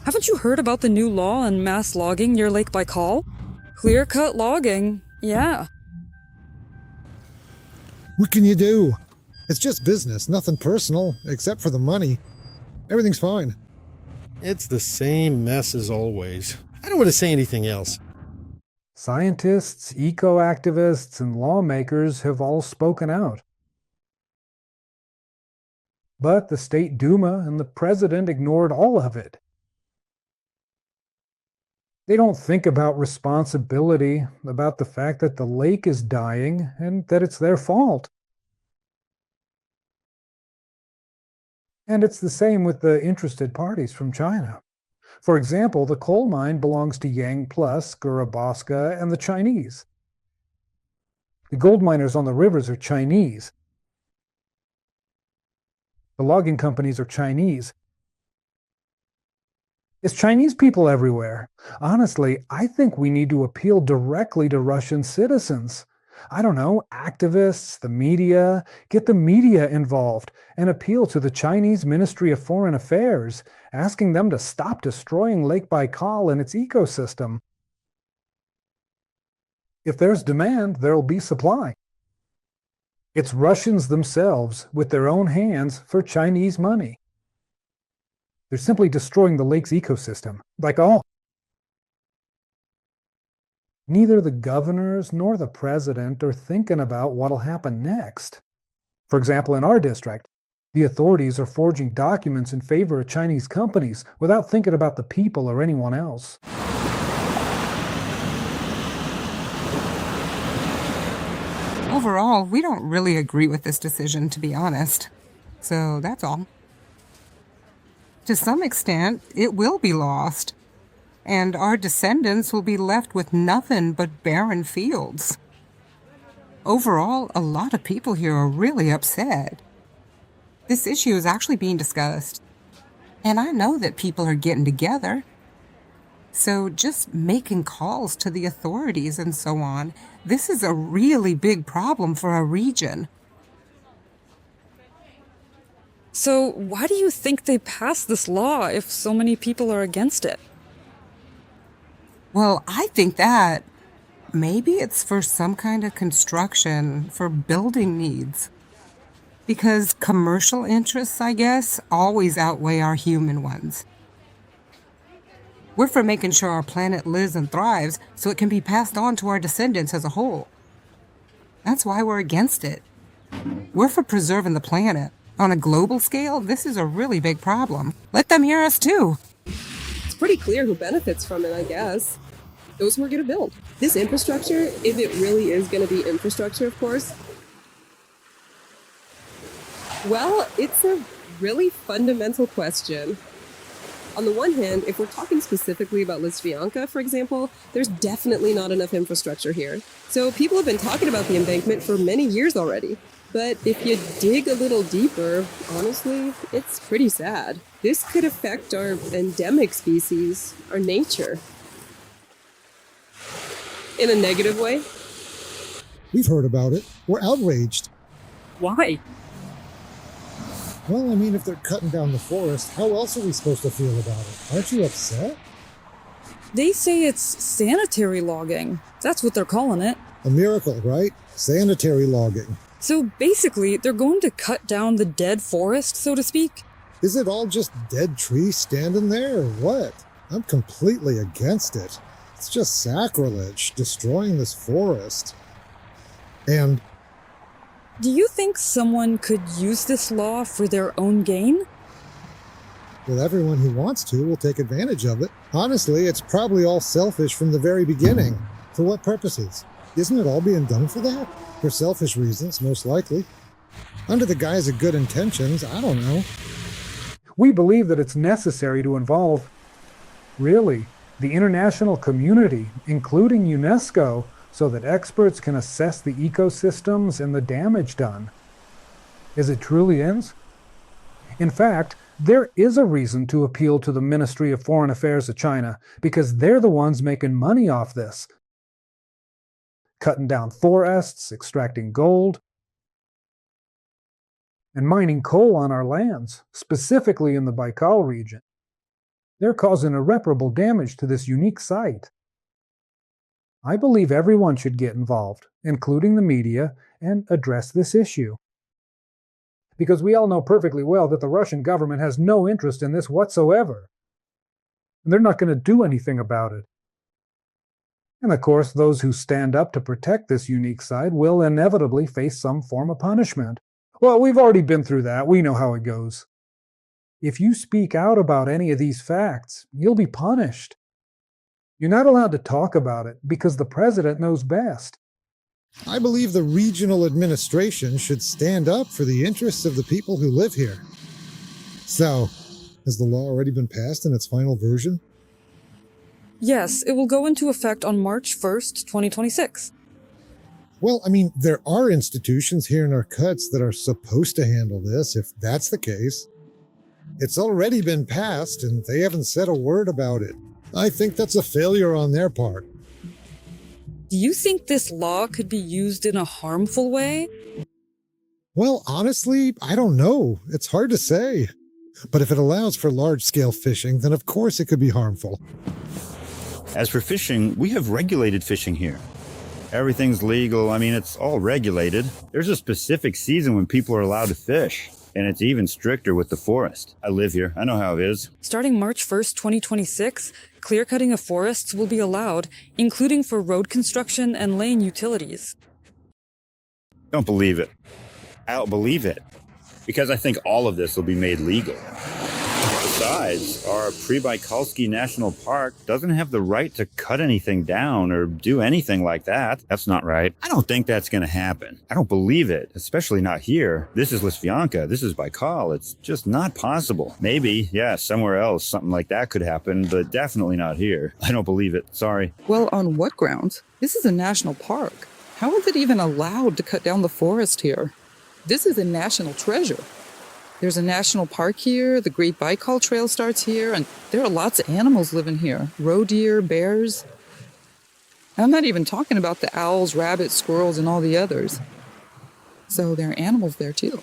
Haven't you heard about the new law on mass logging near Lake Baikal? Clear-cut logging, yeah. What can you do? It's just business, nothing personal, except for the money. Everything's fine. It's the same mess as always. I don't want to say anything else. Scientists, eco-activists, and lawmakers have all spoken out. But the State Duma and the president ignored all of it. They don't think about responsibility, about the fact that the lake is dying and that it's their fault. And it's the same with the interested parties from China. For example, the coal mine belongs to Yangplus, Gurubosca, and the Chinese. The gold miners on the rivers are Chinese. The logging companies are Chinese. It's Chinese people everywhere. Honestly, I think we need to appeal directly to Russian citizens. I don't know, activists, the media, get the media involved and appeal to the Chinese Ministry of Foreign Affairs, asking them to stop destroying Lake Baikal and its ecosystem. If there's demand, there'll be supply. It's Russians themselves, with their own hands, for Chinese money. They're simply destroying the lake's ecosystem, like all. Neither the governors nor the president are thinking about what'll happen next. For example, in our district, the authorities are forging documents in favor of Chinese companies without thinking about the people or anyone else. Overall, we don't really agree with this decision, to be honest. So that's all. To some extent, it will be lost, and our descendants will be left with nothing but barren fields. Overall, a lot of people here are really upset. This issue is actually being discussed, and I know that people are getting together. So just making calls to the authorities and so on, this is a really big problem for our region. So why do you think they passed this law if so many people are against it? Well, I think that maybe it's for some kind of construction for building needs. Because commercial interests, I guess, always outweigh our human ones. We're for making sure our planet lives and thrives so it can be passed on to our descendants as a whole. That's why we're against it. We're for preserving the planet. On a global scale, this is a really big problem. Let them hear us too. It's pretty clear who benefits from it, I guess. Those who are going to build. This infrastructure, if it really is going to be infrastructure, of course, well, it's a really fundamental question. On the one hand, if we're talking specifically about Lisvyanka, for example, there's definitely not enough infrastructure here. So people have been talking about the embankment for many years already. But if you dig a little deeper, honestly, it's pretty sad. This could affect our endemic species, our nature. In a negative way. We've heard about it. We're outraged. Why? Well, I mean, if they're cutting down the forest, how else are we supposed to feel about it? Aren't you upset? They say it's sanitary logging. That's what they're calling it. A miracle, right? Sanitary logging. So basically, they're going to cut down the dead forest, so to speak? Is it all just dead trees standing there, or what? I'm completely against it. It's just sacrilege, destroying this forest. And Do you think someone could use this law for their own gain? well, everyone who wants to will take advantage of it. Honestly, it's probably all selfish from the very beginning. For what purposes? Isn't it all being done for that? For selfish reasons, most likely. Under the guise of good intentions, I don't know. We believe that it's necessary to involve, really, the international community, including UNESCO, so that experts can assess the ecosystems and the damage done. As it truly ends? In fact, there is a reason to appeal to the Ministry of Foreign Affairs of China, because they're the ones making money off this. Cutting down forests, extracting gold, and mining coal on our lands, specifically in the Baikal region. They're causing irreparable damage to this unique site. I believe everyone should get involved, including the media, and address this issue. Because we all know perfectly well that the Russian government has no interest in this whatsoever. And they're not going to do anything about it. And of course, those who stand up to protect this unique site will inevitably face some form of punishment. Well, we've already been through that. We know how it goes. If you speak out about any of these facts, you'll be punished. You're not allowed to talk about it because the president knows best. I believe the regional administration should stand up for the interests of the people who live here. So, has the law already been passed in its final version? Yes, it will go into effect on March 1st, 2026. Well, I mean, there are institutions here in our cuts that are supposed to handle this, if that's the case. It's already been passed, and they haven't said a word about it. I think that's a failure on their part. Do you think this law could be used in a harmful way? Well, honestly, I don't know. It's hard to say. But if it allows for large-scale fishing, then of course it could be harmful. As for fishing, we have regulated fishing here. Everything's legal. I mean, it's all regulated. There's a specific season when people are allowed to fish, and it's even stricter with the forest. I live here. I know how it is. Starting March 1st, 2026, clear-cutting of forests will be allowed, including for road construction and lane utilities. Don't believe it. I don't believe it. Because I think all of this will be made legal. Besides, our Pribaikalsky National Park doesn't have the right to cut anything down or do anything like that. That's not right. I don't think that's going to happen. I don't believe it, especially not here. This is Lysvyanka. This is Baikal. It's just not possible. Maybe, yeah, somewhere else something like that could happen, but definitely not here. I don't believe it. Sorry. Well, on what grounds? This is a national park. How is it even allowed to cut down the forest here? This is a national treasure. There's a national park here, the Great Baikal Trail starts here, and there are lots of animals living here. Roe deer, bears. I'm not even talking about the owls, rabbits, squirrels, and all the others. So there are animals there too.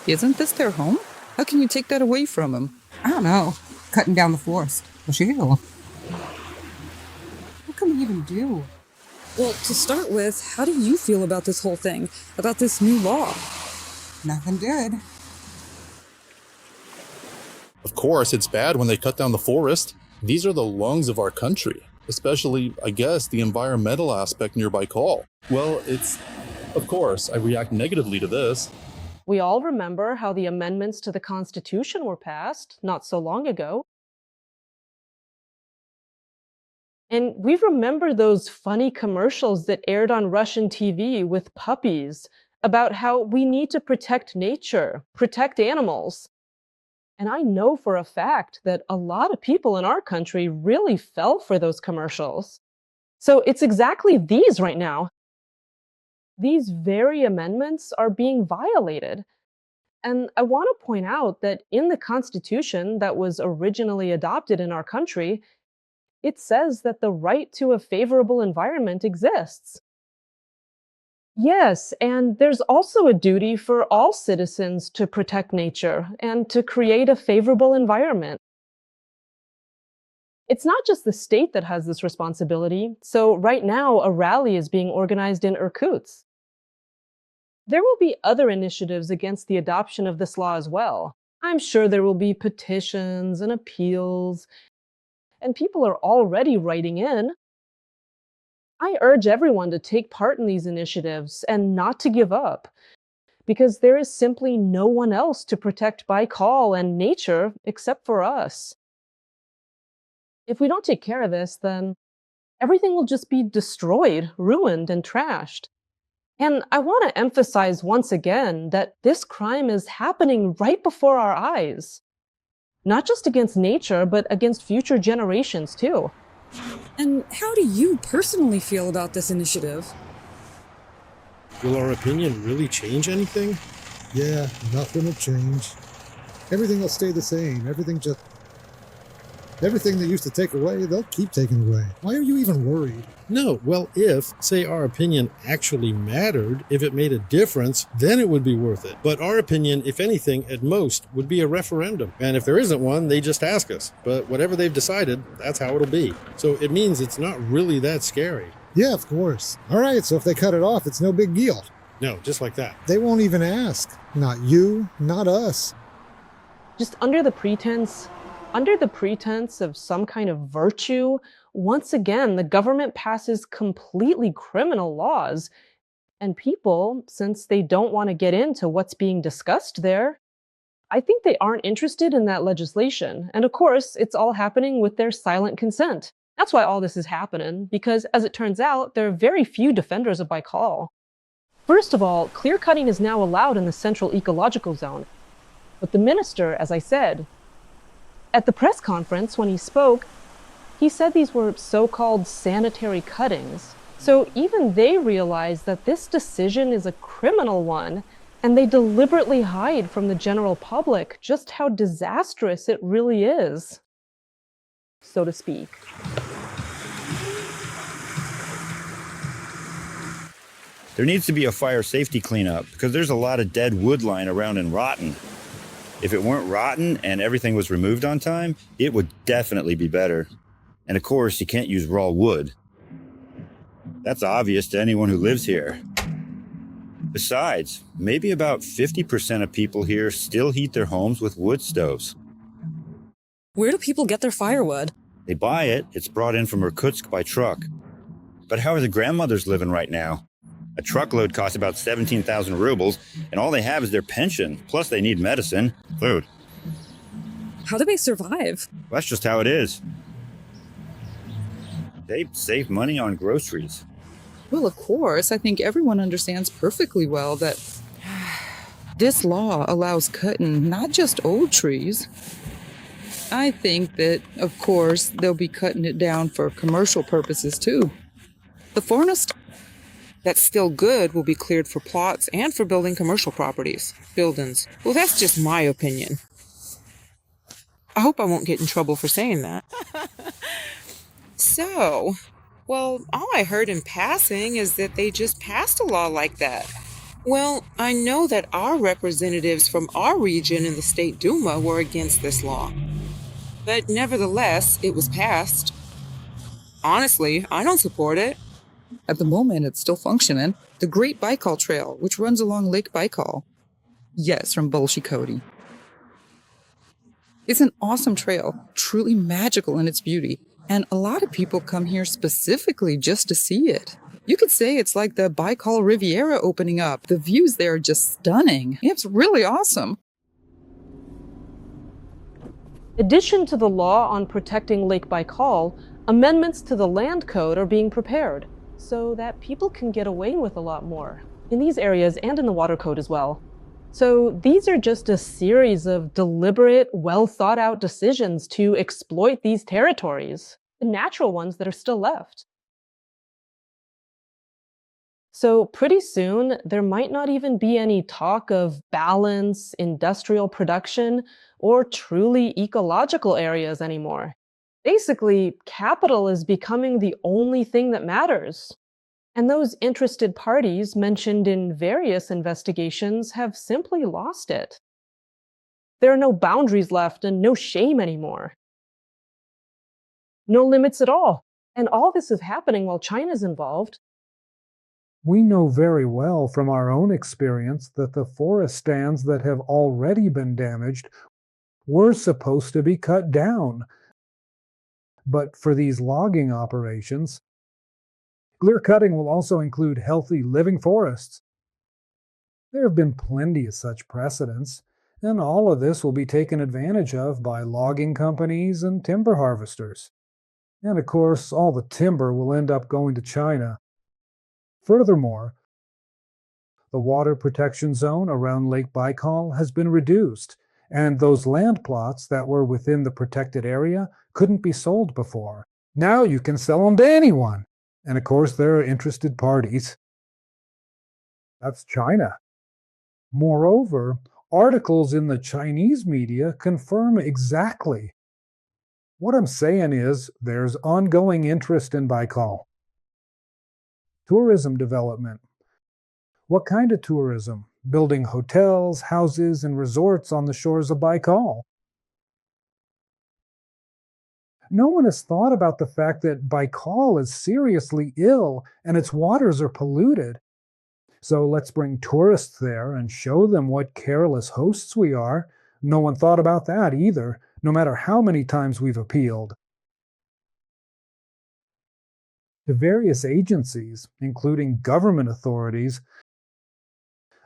Isn't this their home? How can you take that away from them? I don't know. Cutting down the forest. What can we even do? Well, to start with, how do you feel about this whole thing? About this new law? Nothing good. Of course, it's bad when they cut down the forest. These are the lungs of our country, especially, I guess, the environmental aspect near Baikal. Well, of course, I react negatively to this. We all remember how the amendments to the Constitution were passed not so long ago. And we remember those funny commercials that aired on Russian TV with puppies about how we need to protect nature, protect animals. And I know for a fact that a lot of people in our country really fell for those commercials. So it's exactly these right now. These very amendments are being violated. And I want to point out that in the Constitution that was originally adopted in our country, it says that the right to a favorable environment exists. Yes, and there's also a duty for all citizens to protect nature and to create a favorable environment. It's not just the state that has this responsibility, so right now a rally is being organized in Irkutsk. There will be other initiatives against the adoption of this law as well. I'm sure there will be petitions and appeals, and people are already writing in. I urge everyone to take part in these initiatives and not to give up, because there is simply no one else to protect Baikal and nature except for us. If we don't take care of this, then everything will just be destroyed, ruined, and trashed. And I want to emphasize once again that this crime is happening right before our eyes. Not just against nature, but against future generations too. And how do you personally feel about this initiative? Will our opinion really change anything? Yeah, nothing will change. Everything will stay the same. Everything just... Everything they used to take away, they'll keep taking away. Why are you even worried? No, well, if, say, our opinion actually mattered, if it made a difference, then it would be worth it. But our opinion, if anything, at most, would be a referendum. And if there isn't one, they just ask us. But whatever they've decided, that's how it'll be. So it means it's not really that scary. Yeah, of course. All right, so if they cut it off, it's no big deal. No, just like that. They won't even ask. Not you, not us. Just under the pretense of some kind of virtue, once again, the government passes completely criminal laws. And people, since they don't want to get into what's being discussed there, I think they aren't interested in that legislation. And of course, it's all happening with their silent consent. That's why all this is happening, because as it turns out, there are very few defenders of Baikal. First of all, clear cutting is now allowed in the central ecological zone. But the minister, as I said, at the press conference when he spoke, he said these were so-called sanitary cuttings. So even they realize that this decision is a criminal one, and they deliberately hide from the general public just how disastrous it really is, so to speak. There needs to be a fire safety cleanup because there's a lot of dead wood lying around and rotten. If it weren't rotten and everything was removed on time, it would definitely be better. And of course, you can't use raw wood. That's obvious to anyone who lives here. Besides, maybe about 50% of people here still heat their homes with wood stoves. Where do people get their firewood? They buy it, it's brought in from Irkutsk by truck. But how are the grandmothers living right now? A truckload costs about 17,000 rubles, and all they have is their pension. Plus they need medicine, food. How do they survive? Well, that's just how it is. They save money on groceries. Well, of course, I think everyone understands perfectly well that this law allows cutting not just old trees. I think that, of course, they'll be cutting it down for commercial purposes too. The forest that's still good will be cleared for plots and for building commercial properties, buildings. Well, that's just my opinion. I hope I won't get in trouble for saying that. So, well, all I heard in passing is that they just passed a law like that. Well, I know that our representatives from our region in the State Duma were against this law. But nevertheless, it was passed. Honestly, I don't support it. At the moment, it's still functioning. The Great Baikal Trail, which runs along Lake Baikal. Yes, from Bolshikoti. It's an awesome trail, truly magical in its beauty, and a lot of people come here specifically just to see it. You could say it's like the Baikal Riviera opening up. The views there are just stunning. It's really awesome. In addition to the law on protecting Lake Baikal, amendments to the land code are being prepared so that people can get away with a lot more in these areas and in the water code as well. So these are just a series of deliberate, well-thought-out decisions to exploit these territories, the natural ones that are still left. So pretty soon, there might not even be any talk of balance, industrial production, or truly ecological areas anymore. Basically, capital is becoming the only thing that matters. And those interested parties mentioned in various investigations have simply lost it. There are no boundaries left and no shame anymore. No limits at all. And all this is happening while China's involved. We know very well from our own experience that the forest stands that have already been damaged were supposed to be cut down. But for these logging operations, clear cutting will also include healthy living forests. There have been plenty of such precedents, and all of this will be taken advantage of by logging companies and timber harvesters. And of course, all the timber will end up going to China. Furthermore, the water protection zone around Lake Baikal has been reduced, and those land plots that were within the protected area couldn't be sold before. Now you can sell them to anyone. And of course, there are interested parties. That's China. Moreover, articles in the Chinese media confirm exactly What I'm saying is there's ongoing interest in Baikal. Tourism development. What kind of tourism? Building hotels, houses, and resorts on the shores of Baikal. No one has thought about the fact that Baikal is seriously ill and its waters are polluted. So let's bring tourists there and show them what careless hosts we are. No one thought about that either, no matter how many times we've appealed. To various agencies, including government authorities,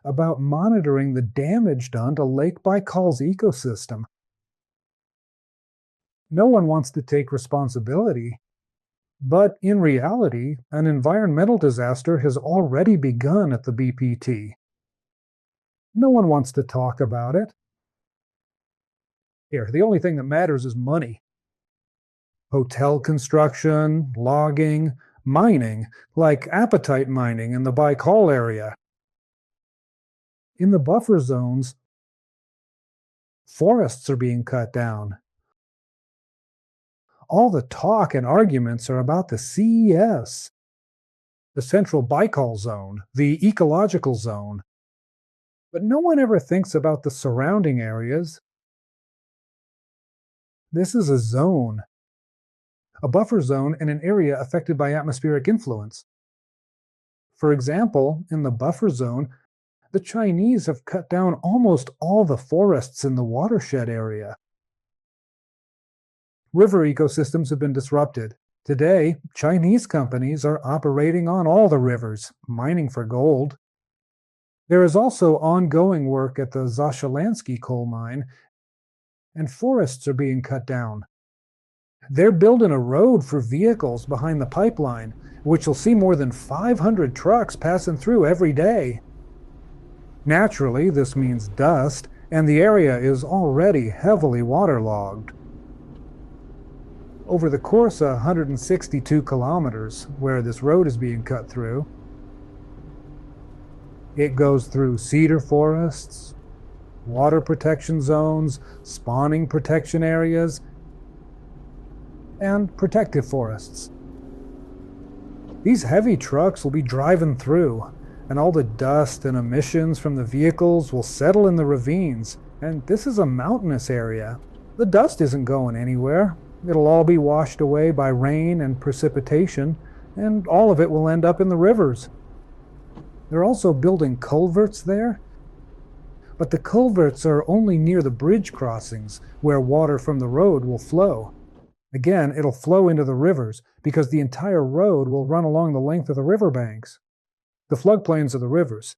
about monitoring the damage done to Lake Baikal's ecosystem. No one wants to take responsibility, but in reality, an environmental disaster has already begun at the BPT. No one wants to talk about it. Here, the only thing that matters is money. Hotel construction, logging, mining, like apatite mining in the Baikal area. In the buffer zones, forests are being cut down. All the talk and arguments are about the CES, the Central Baikal Zone, the ecological zone. But no one ever thinks about the surrounding areas. This is a zone, a buffer zone in an area affected by atmospheric influence. For example, in the buffer zone, the Chinese have cut down almost all the forests in the watershed area. River ecosystems have been disrupted. Today, Chinese companies are operating on all the rivers, mining for gold. There is also ongoing work at the Zashalanski coal mine, and forests are being cut down. They're building a road for vehicles behind the pipeline, which will see more than 500 trucks passing through every day. Naturally, this means dust, and the area is already heavily waterlogged. Over the course of 162 kilometers, where this road is being cut through, it goes through cedar forests, water protection zones, spawning protection areas, and protective forests. These heavy trucks will be driving through, and all the dust and emissions from the vehicles will settle in the ravines, and this is a mountainous area. The dust isn't going anywhere. It'll all be washed away by rain and precipitation, and all of it will end up in the rivers. They're also building culverts there, but the culverts are only near the bridge crossings, where water from the road will flow. Again, it'll flow into the rivers, because the entire road will run along the length of the riverbanks, the floodplains of the rivers.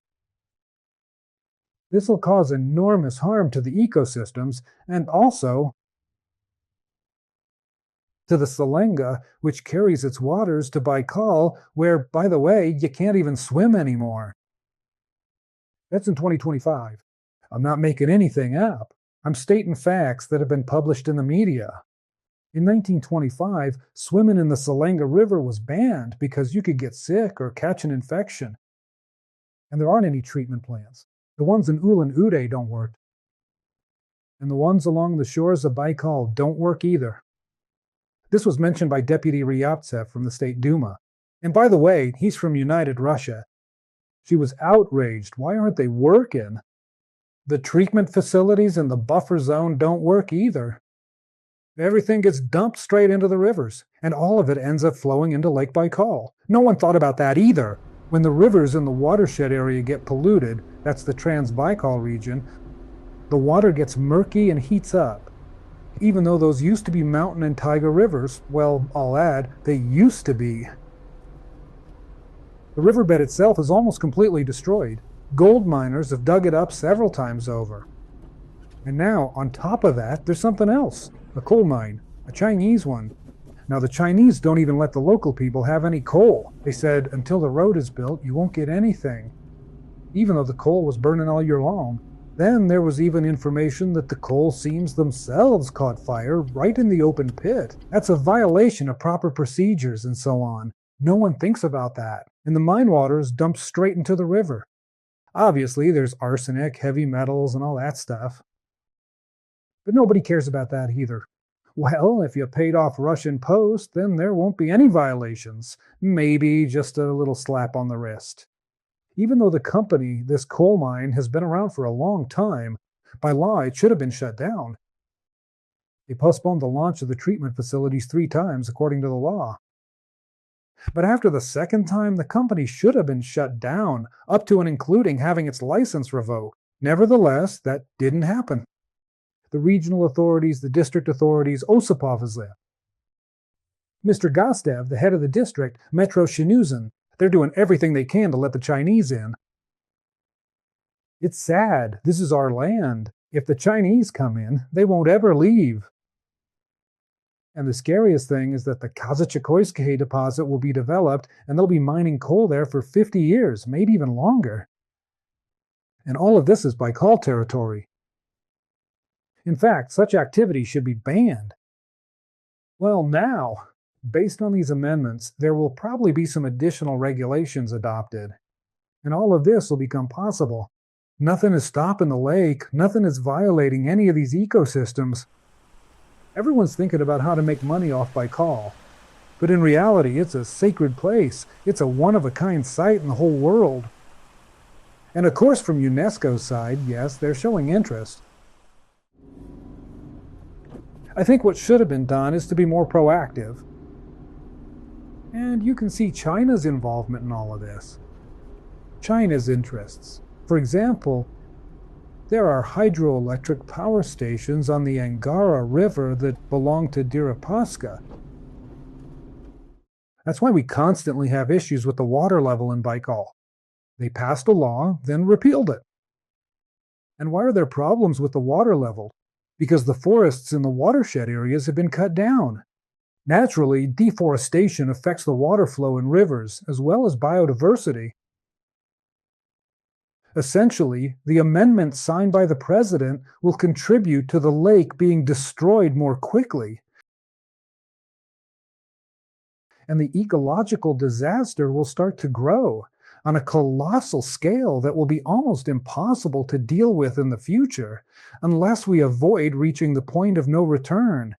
This will cause enormous harm to the ecosystems, and also to the Selenga, which carries its waters to Baikal, where, by the way, you can't even swim anymore. That's in 2025. I'm not making anything up. I'm stating facts that have been published in the media. In 1925, swimming in the Selenga River was banned because you could get sick or catch an infection. And there aren't any treatment plants. The ones in Ulan-Ude don't work. And the ones along the shores of Baikal don't work either. This was mentioned by Deputy Ryabtsev from the State Duma. And by the way, he's from United Russia. She was outraged. Why aren't they working? The treatment facilities in the buffer zone don't work either. Everything gets dumped straight into the rivers, and all of it ends up flowing into Lake Baikal. No one thought about that either. When the rivers in the watershed area get polluted, that's the Trans-Baikal region, the water gets murky and heats up. Even though those used to be mountain and taiga rivers, well, I'll add, they used to be. The riverbed itself is almost completely destroyed. Gold miners have dug it up several times over. And now, on top of that, there's something else. A coal mine. A Chinese one. Now, the Chinese don't even let the local people have any coal. They said, until the road is built, you won't get anything. Even though the coal was burning all year long. Then there was even information that the coal seams themselves caught fire right in the open pit. That's a violation of proper procedures and so on. No one thinks about that. And the mine water is dumped straight into the river. Obviously, there's arsenic, heavy metals, and all that stuff. But nobody cares about that either. Well, if you paid off Russian Post, then there won't be any violations. Maybe just a little slap on the wrist. Even though the company, this coal mine, has been around for a long time, by law it should have been shut down. They postponed the launch of the treatment facilities 3 times, according to the law. But after the second time, the company should have been shut down, up to and including having its license revoked. Nevertheless, that didn't happen. The regional authorities, the district authorities, Osipov is there. Mr. Gostev, the head of the district, Metro Shinuzan, they're doing everything they can to let the Chinese in. It's sad. This is our land. If the Chinese come in, they won't ever leave. And the scariest thing is that the Kazachakoyske deposit will be developed, and they'll be mining coal there for 50 years, maybe even longer. And all of this is Baikal territory. In fact, such activity should be banned. Well, now, based on these amendments, there will probably be some additional regulations adopted. And all of this will become possible. Nothing is stopping the lake. Nothing is violating any of these ecosystems. Everyone's thinking about how to make money off Baikal. But in reality, it's a sacred place. It's a one-of-a-kind site in the whole world. And of course, from UNESCO's side, yes, they're showing interest. I think what should have been done is to be more proactive. And you can see China's involvement in all of this. China's interests. For example, there are hydroelectric power stations on the Angara River that belong to Deripaska. That's why we constantly have issues with the water level in Baikal. They passed a law, then repealed it. And why are there problems with the water level? Because the forests in the watershed areas have been cut down. Naturally, deforestation affects the water flow in rivers, as well as biodiversity. Essentially, the amendment signed by the president will contribute to the lake being destroyed more quickly. And the ecological disaster will start to grow on a colossal scale that will be almost impossible to deal with in the future unless we avoid reaching the point of no return.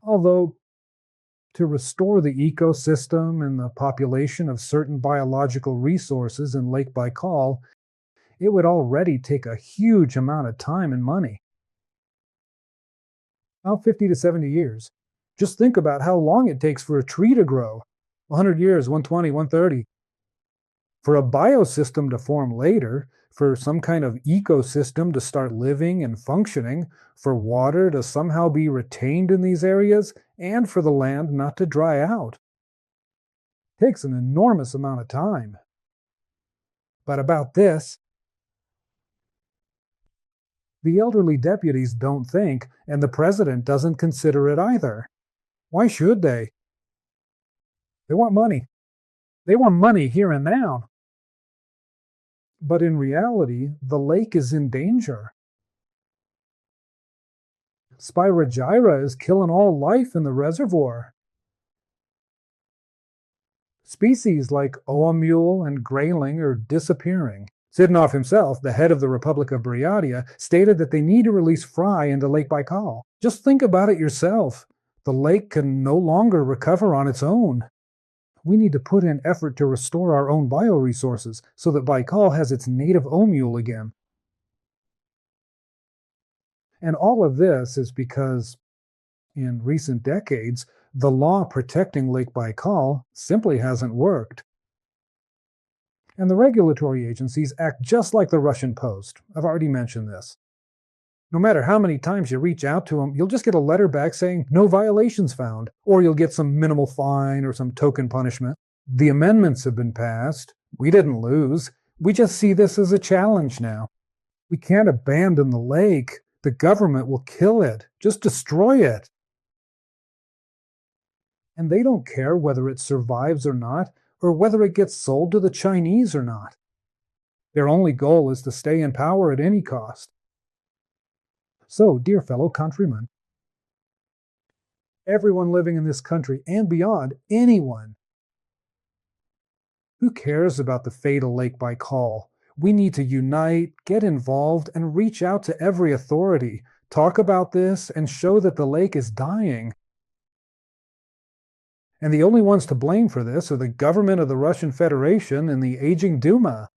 Although, to restore the ecosystem and the population of certain biological resources in Lake Baikal, it would already take a huge amount of time and money. About 50 to 70 years. Just think about how long it takes for a tree to grow. 100 years, 120, 130. For a biosystem to form later, for some kind of ecosystem to start living and functioning, for water to somehow be retained in these areas, and for the land not to dry out. It takes an enormous amount of time. But about this, the elderly deputies don't think, and the president doesn't consider it either. Why should they? They want money. They want money here and now. But in reality, the lake is in danger. Spirogyra is killing all life in the reservoir. Species like oamule and grayling are disappearing. Sidonov himself, the head of the Republic of Buryatia, stated that they need to release fry into Lake Baikal. Just think about it yourself. The lake can no longer recover on its own. We need to put in effort to restore our own bioresources so that Baikal has its native oamule again. And all of this is because, in recent decades, the law protecting Lake Baikal simply hasn't worked. And the regulatory agencies act just like the Russian Post. I've already mentioned this. No matter how many times you reach out to them, you'll just get a letter back saying, no violations found, or you'll get some minimal fine or some token punishment. The amendments have been passed. We didn't lose. We just see this as a challenge now. We can't abandon the lake. The government will kill it, just destroy it. And they don't care whether it survives or not, or whether it gets sold to the Chinese or not. Their only goal is to stay in power at any cost. So, dear fellow countrymen, everyone living in this country and beyond, anyone, who cares about the fatal Lake Baikal? We need to unite, get involved, and reach out to every authority talk about this, and show that the lake is dying. And the only ones to blame for this are the government of the Russian Federation and the aging Duma.